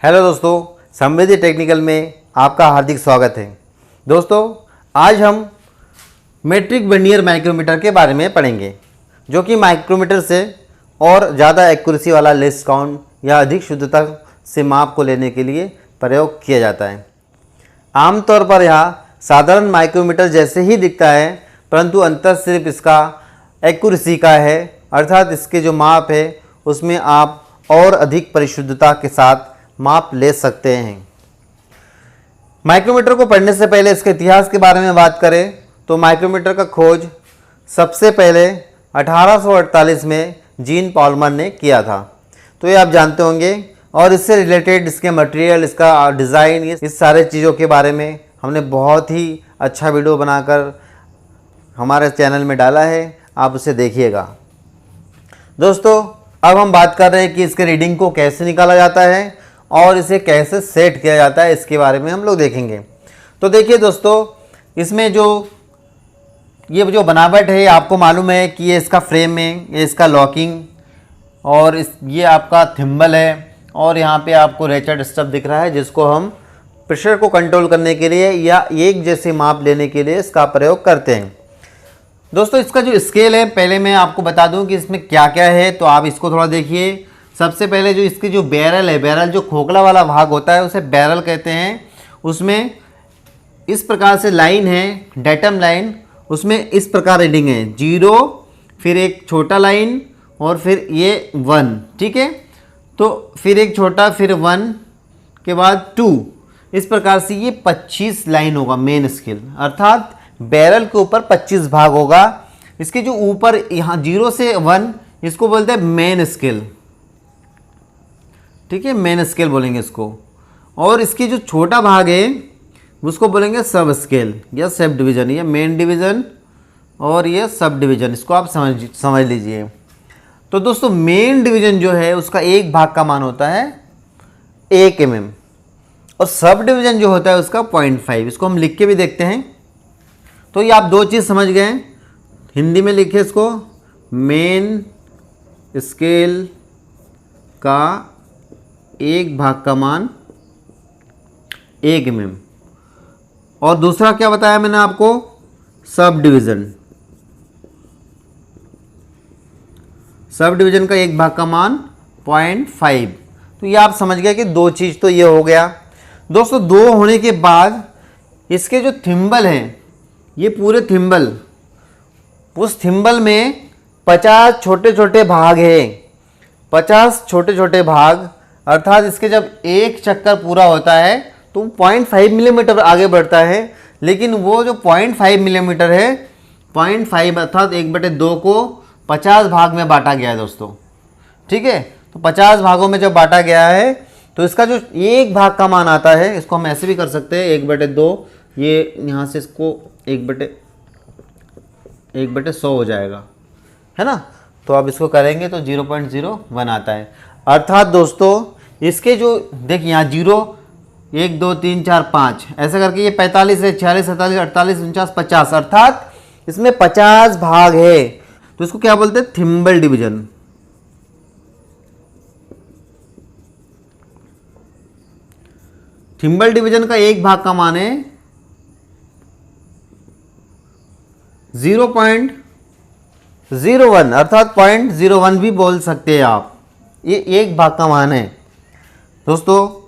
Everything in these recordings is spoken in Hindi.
हेलो दोस्तों, समृद्धि टेक्निकल में आपका हार्दिक स्वागत है। दोस्तों, आज हम मेट्रिक वर्नियर माइक्रोमीटर के बारे में पढ़ेंगे, जो कि माइक्रोमीटर से और ज़्यादा एक्यूरेसी वाला लेस काउंट या अधिक शुद्धता से माप को लेने के लिए प्रयोग किया जाता है। आमतौर पर यह साधारण माइक्रोमीटर जैसे ही दिखता है, परंतु अंतर सिर्फ इसका एक्यूरेसी का है, अर्थात इसके जो माप है उसमें आप और अधिक परिशुद्धता के साथ माप ले सकते हैं। माइक्रोमीटर को पढ़ने से पहले इसके इतिहास के बारे में बात करें तो माइक्रोमीटर का खोज सबसे पहले 1848 में जीन पॉल्मर ने किया था। तो ये आप जानते होंगे, और इससे रिलेटेड इसके मटेरियल, इसका डिज़ाइन, इस सारे चीज़ों के बारे में हमने बहुत ही अच्छा वीडियो बनाकर हमारे चैनल में डाला है, आप उसे देखिएगा। दोस्तों, अब हम बात कर रहे हैं कि इसके रीडिंग को कैसे निकाला जाता है और इसे कैसे सेट किया जाता है, इसके बारे में हम लोग देखेंगे। तो देखिए दोस्तों, इसमें ये जो बनावट है, आपको मालूम है कि ये इसका फ्रेम है, ये इसका लॉकिंग, और ये आपका थिम्बल है, और यहाँ पे आपको रेचेट स्टफ दिख रहा है, जिसको हम प्रेशर को कंट्रोल करने के लिए या एक जैसे माप लेने के लिए इसका प्रयोग करते हैं। दोस्तों, इसका जो स्केल है, पहले मैं आपको बता दूं कि इसमें क्या क्या है, तो आप इसको थोड़ा देखिए। सबसे पहले जो इसकी जो बैरल है, बैरल जो खोखला वाला भाग होता है उसे बैरल कहते हैं। उसमें इस प्रकार से लाइन है, डेटम लाइन, उसमें इस प्रकार रीडिंग है 0, फिर एक छोटा लाइन और फिर ये 1, ठीक है। तो फिर एक छोटा, फिर 1 के बाद 2, इस प्रकार से ये 25 लाइन होगा मेन स्केल, अर्थात बैरल के ऊपर 25 भाग होगा। इसके जो ऊपर यहाँ 0 से 1, इसको बोलते हैं मेन स्केल, ठीक है, मेन स्केल बोलेंगे इसको। और इसकी जो छोटा भाग है उसको बोलेंगे सब स्केल या सब डिवीज़न, या मेन डिवीज़न और ये सब डिवीज़न, इसको आप समझ लीजिए। तो दोस्तों, मेन डिवीज़न जो है उसका एक भाग का मान होता है 1 mm, और सब डिवीज़न जो होता है उसका 0.5। इसको हम लिख के भी देखते हैं। तो ये आप दो चीज़ समझ गए। हिंदी में लिखे इसको, मेन स्केल का एक भाग का मान 1 mm, और दूसरा क्या बताया मैंने आपको, सब डिवीज़न। सब डिवीज़न का एक भाग का मान 0.5। तो ये आप समझ गए कि दो चीज़ तो ये हो गया। दोस्तों, दो होने के बाद इसके जो थिम्बल हैं, ये पूरे थिम्बल, उस थिम्बल में 50 छोटे छोटे भाग हैं, 50 छोटे छोटे भाग, अर्थात इसके जब एक चक्कर पूरा होता है तो 0.5 मिलीमीटर आगे बढ़ता है। लेकिन वो जो 0.5 मिलीमीटर है, 0.5 अर्थात 1/2 को 50 भाग में बांटा गया है दोस्तों, ठीक है। तो 50 भागों में जब बांटा गया है तो इसका जो एक भाग का मान आता है, इसको हम ऐसे भी कर सकते हैं 1/2, ये यहाँ से इसको 1/100 हो जाएगा, है ना। तो आप इसको करेंगे तो 0.01 आता है। अर्थात दोस्तों, इसके जो देखिए यहाँ 0, 1 2 3 4 5 ऐसा करके ये 45 है, 46 47 48 49 50, अर्थात इसमें 50 भाग है। तो इसको क्या बोलते हैं, थिम्बल डिवीजन। थिम्बल डिवीजन का एक भाग का मान है 0.01, अर्थात 0.01 भी बोल सकते हैं आप, ये एक भाग का मान है। दोस्तों,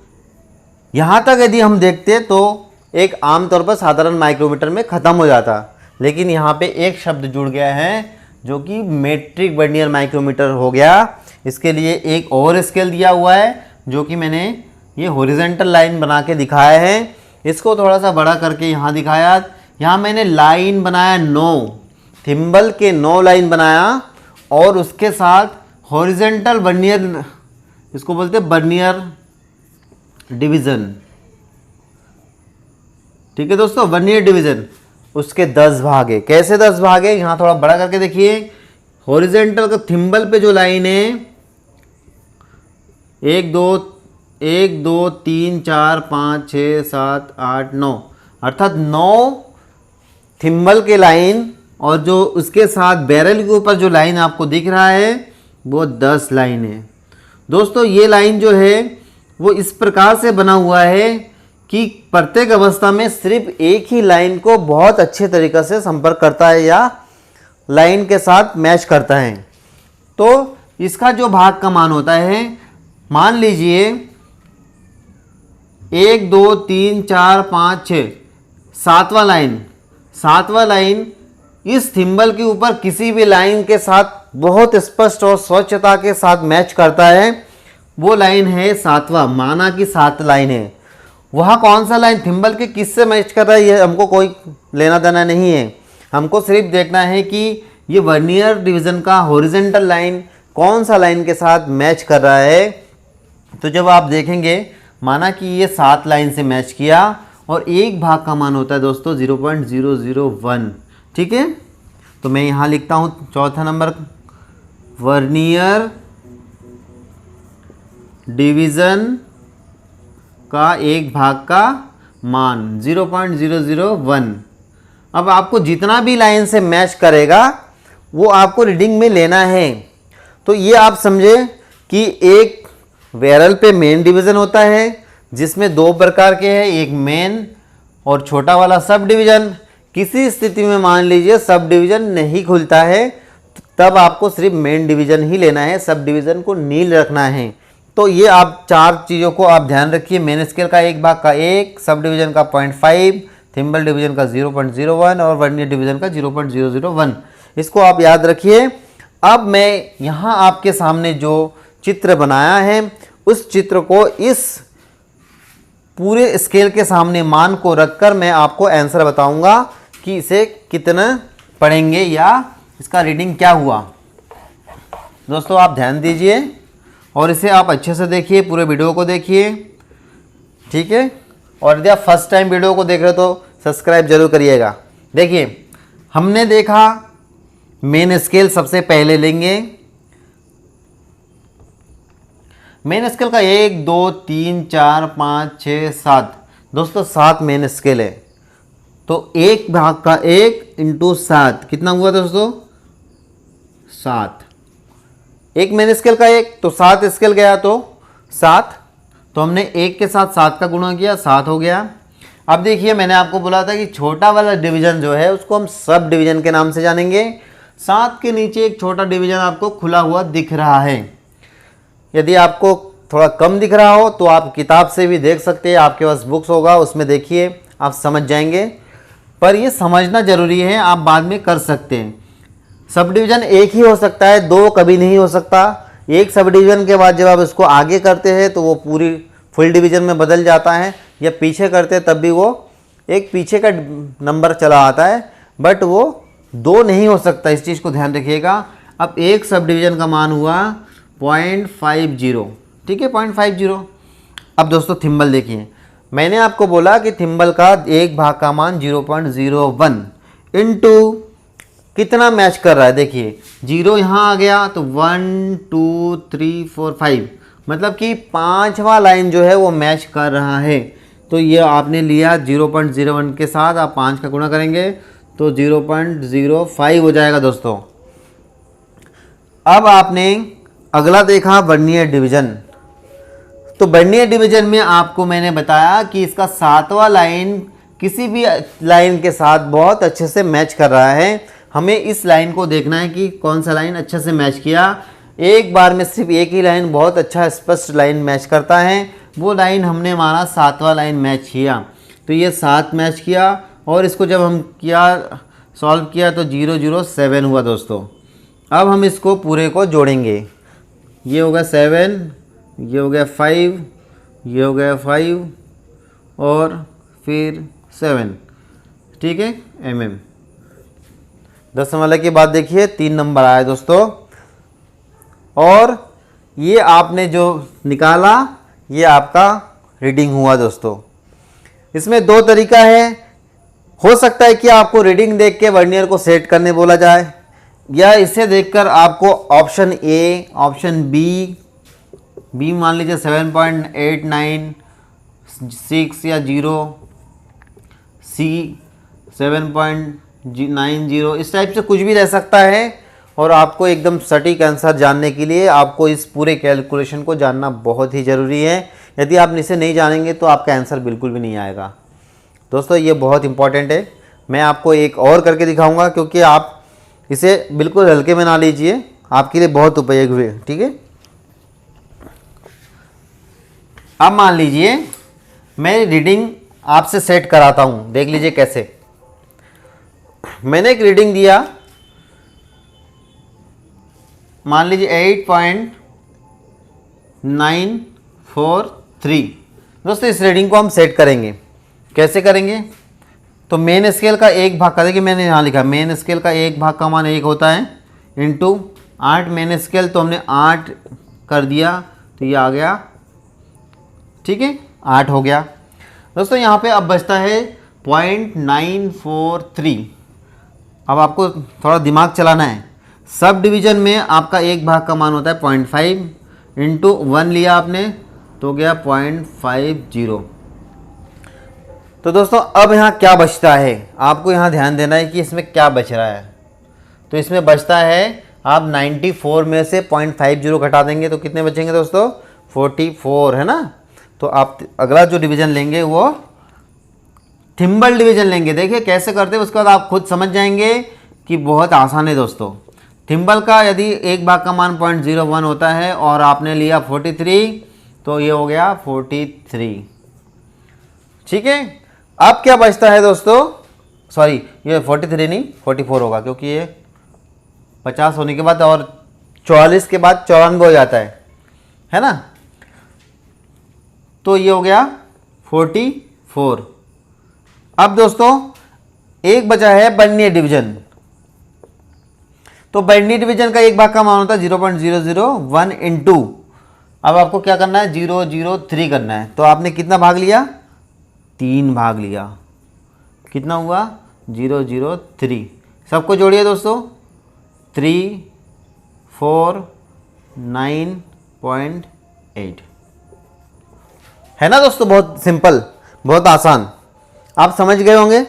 यहाँ तक यदि हम देखते तो एक आमतौर पर साधारण माइक्रोमीटर में ख़त्म हो जाता, लेकिन यहाँ पे एक शब्द जुड़ गया है जो कि मेट्रिक वर्नियर माइक्रोमीटर हो गया। इसके लिए एक और स्केल दिया हुआ है, जो कि मैंने ये हॉरिजॉन्टल लाइन बना के दिखाया है। इसको थोड़ा सा बड़ा करके यहाँ दिखाया। यहाँ मैंने लाइन बनाया 9, थिम्बल के 9 लाइन बनाया, और उसके साथ हॉरिजॉन्टल वर्नियर, इसको बोलते हैं वर्नियर डिवीज़न, ठीक है दोस्तों। वर्नियर डिवीज़न, उसके 10 भाग है। कैसे 10 भाग है, यहाँ थोड़ा बड़ा करके देखिए। हॉरिजॉन्टल का थिम्बल पे जो लाइन है 1 2 3 4 5 6 7 8 9, अर्थात 9 थिम्बल के लाइन, और जो उसके साथ बैरल के ऊपर जो लाइन आपको दिख रहा है वो 10 लाइन है। दोस्तों, ये लाइन जो है वो इस प्रकार से बना हुआ है कि प्रत्येक अवस्था में सिर्फ एक ही लाइन को बहुत अच्छे तरीके से संपर्क करता है या लाइन के साथ मैच करता है। तो इसका जो भाग का मान होता है, मान लीजिए 1 2 3 4 5 6 सातवां लाइन इस थिम्बल के ऊपर किसी भी लाइन के साथ बहुत स्पष्ट और स्वच्छता के साथ मैच करता है, वो लाइन है सातवां, माना कि 7 लाइन है। वह कौन सा लाइन थिम्बल के किससे मैच कर रहा है ये हमको कोई लेना देना नहीं है, हमको सिर्फ देखना है कि ये वर्नियर डिवीज़न का हॉरिजॉन्टल लाइन कौन सा लाइन के साथ मैच कर रहा है। तो जब आप देखेंगे, माना कि ये 7 लाइन से मैच किया और एक भाग का मान होता है दोस्तों 0.001, ठीक है। तो मैं यहाँ लिखता हूँ चौथा नंबर, वर्नियर डिवीज़न का एक भाग का मान 0.001। अब आपको जितना भी लाइन से मैच करेगा वो आपको रीडिंग में लेना है। तो ये आप समझे कि एक वेरल पे मेन डिवीज़न होता है जिसमें 2 प्रकार के हैं, एक मेन और छोटा वाला सब डिवीज़न। किसी स्थिति में मान लीजिए सब डिवीज़न नहीं खुलता है, तब आपको सिर्फ मेन डिवीज़न ही लेना है, सब डिवीज़न को नील रखना है। तो ये आप 4 चीज़ों को आप ध्यान रखिए, मेन स्केल का एक भाग का 1, सब डिवीज़न का 0.5, थिम्बल डिवीज़न का 0.01 और वर्नियर डिवीज़न का 0.001, इसको आप याद रखिए। अब मैं यहाँ आपके सामने जो चित्र बनाया है उस चित्र को इस पूरे स्केल के सामने मान को रखकर मैं आपको आंसर बताऊंगा कि इसे कितना पढ़ेंगे या इसका रीडिंग क्या हुआ। दोस्तों आप ध्यान दीजिए और इसे आप अच्छे से देखिए, पूरे वीडियो को देखिए, ठीक है। और यदि आप फर्स्ट टाइम वीडियो को देख रहे हो तो सब्सक्राइब जरूर करिएगा। देखिए हमने देखा मेन स्केल सबसे पहले लेंगे, मेन स्केल का 1 2 3 4 5 6 7, दोस्तों 7 मेन स्केल है। तो एक भाग का 1 इंटू 7 कितना हुआ दोस्तों? 7। एक मेन स्केल का 1 तो 7 स्केल गया तो 7, तो हमने 1 के साथ 7 का गुणा किया, 7 हो गया। अब देखिए मैंने आपको बोला था कि छोटा वाला डिवीज़न जो है उसको हम सब डिवीज़न के नाम से जानेंगे। 7 के नीचे एक छोटा डिवीज़न आपको खुला हुआ दिख रहा है। यदि आपको थोड़ा कम दिख रहा हो तो आप किताब से भी देख सकते हैं, आपके पास बुक्स होगा उसमें देखिए, आप समझ जाएंगे। पर ये समझना ज़रूरी है, आप बाद में कर सकते हैं। सब डिवीज़न एक ही हो सकता है, 2 कभी नहीं हो सकता। एक सब डिवीज़न के बाद जब आप इसको आगे करते हैं तो वो पूरी फुल डिवीज़न में बदल जाता है, या पीछे करते हैं तब भी वो एक पीछे का नंबर चला आता है, बट वो 2 नहीं हो सकता, इस चीज़ को ध्यान रखिएगा। अब एक सब डिवीज़न का मान हुआ 0.50, ठीक है 0.50। अब दोस्तों थिम्बल देखिए, मैंने आपको बोला कि थिम्बल का एक भाग का मान 0.01 इंटू कितना मैच कर रहा है। देखिए 0 यहाँ आ गया तो 1 2 3 4 5, मतलब कि 5वां लाइन जो है वो मैच कर रहा है। तो ये आपने लिया 0.01 के साथ, आप 5 का गुणा करेंगे तो 0.05 हो जाएगा दोस्तों। अब आपने अगला देखा वर्नियर डिवीज़न। तो वर्नियर डिवीज़न में आपको मैंने बताया कि इसका 7वां लाइन किसी भी लाइन के साथ बहुत अच्छे से मैच कर रहा है। हमें इस लाइन को देखना है कि कौन सा लाइन अच्छे से मैच किया। एक बार में सिर्फ एक ही लाइन बहुत अच्छा स्पष्ट लाइन मैच करता है, वो लाइन हमने माना 7वां लाइन मैच किया। तो ये 7 मैच किया और इसको जब हम सॉल्व किया तो 007 हुआ दोस्तों। अब हम इसको पूरे को जोड़ेंगे, ये हो गया 7, ये हो गया 5, ये हो गया 5 और फिर 7, ठीक है mm। 10 वाले की बात देखिए 3 नंबर आया दोस्तों। और ये आपने जो निकाला ये आपका रीडिंग हुआ दोस्तों। इसमें 2 तरीका है, हो सकता है कि आपको रीडिंग देख के वर्नियर को सेट करने बोला जाए, या इसे देखकर आपको ऑप्शन ए, ऑप्शन बी मान लीजिए 7.89, 6 या 0, सी 7.90, इस टाइप से कुछ भी रह सकता है। और आपको एकदम सटीक आंसर जानने के लिए आपको इस पूरे कैलकुलेशन को जानना बहुत ही ज़रूरी है। यदि आप इसे नहीं जानेंगे तो आपका आंसर बिल्कुल भी नहीं आएगा। दोस्तों ये बहुत इंपॉर्टेंट है। मैं आपको एक और करके दिखाऊंगा, क्योंकि आप इसे बिल्कुल हल्के में ना लीजिए, आपके लिए बहुत उपयोगी हुए। ठीक है, अब मान लीजिए मैं रीडिंग आपसे सेट कराता हूं, देख लीजिए कैसे। मैंने एक रीडिंग दिया, मान लीजिए 8.943। दोस्तों इस रीडिंग को हम सेट करेंगे, कैसे करेंगे? तो मेन स्केल का एक भाग का, देखिए मैंने यहाँ लिखा मेन स्केल का एक भाग का मान 1 होता है, इंटू 8 मेन स्केल, तो हमने 8 कर दिया तो ये आ गया। ठीक है, 8 हो गया। दोस्तों यहाँ पे अब बचता है 0.943। अब आपको थोड़ा दिमाग चलाना है। सब डिवीज़न में आपका एक भाग का मान होता है 0.5, इंटू 1 लिया आपने तो गया 0.50। तो दोस्तों अब यहाँ क्या बचता है, आपको यहाँ ध्यान देना है कि इसमें क्या बच रहा है। तो इसमें बचता है, आप 94 में से 0.50 घटा देंगे तो कितने बचेंगे दोस्तों? 44, है ना। तो आप अगला जो डिवीज़न लेंगे वो थिम्बल डिवीज़न लेंगे। देखिए कैसे करते हैं, उसके बाद आप खुद समझ जाएंगे कि बहुत आसान है दोस्तों। थिम्बल का यदि एक भाग का मान 0.01 होता है और आपने लिया 43, तो ये हो गया 43। ठीक है, अब क्या बचता है दोस्तों? सॉरी, ये 43 नहीं 44 होगा, क्योंकि ये 50 होने के बाद और 44 के बाद 94 हो जाता है ना। तो ये हो गया 44। अब दोस्तों एक बचा है बाइनरी डिवीजन। तो बाइनरी डिवीजन का एक भाग का मान होता है 0.001 इंटू, अब आपको क्या करना है? 003 करना है। तो आपने कितना भाग लिया? 3 भाग लिया। कितना हुआ? 003। सबको जोड़िए दोस्तों, 3, 4, 9.8 है ना दोस्तों। बहुत सिंपल, बहुत आसान, आप समझ गए होंगे।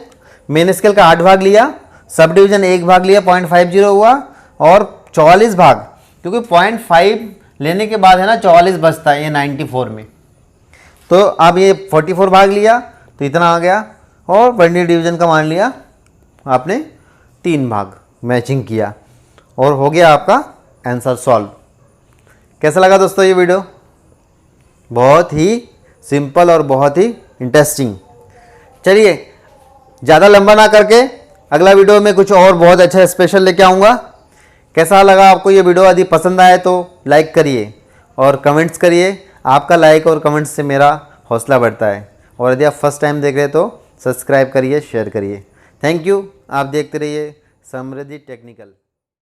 मेन स्केल का 8 भाग लिया, सब डिवीजन 1 भाग लिया, 0.50 हुआ, और 44 भाग, क्योंकि 0.5 लेने के बाद है ना 44 बचता है ये 94 में। तो अब ये 44 भाग लिया तो इतना आ गया, और बाइनरी डिवीजन का मान लिया आपने 3 भाग, मैचिंग किया, और हो गया आपका आंसर सॉल्व। कैसा लगा दोस्तों ये वीडियो? बहुत ही सिंपल और बहुत ही इंटरेस्टिंग। चलिए ज़्यादा लंबा ना करके अगला वीडियो में कुछ और बहुत अच्छा स्पेशल लेके आऊँगा। कैसा लगा आपको ये वीडियो? यदि पसंद आए तो लाइक करिए और कमेंट्स करिए। आपका लाइक और कमेंट्स से मेरा हौसला बढ़ता है। और यदि आप फर्स्ट टाइम देख रहे हैं तो सब्सक्राइब करिए, शेयर करिए। Thank you. आप देखते रहिए समृद्धि टेक्निकल।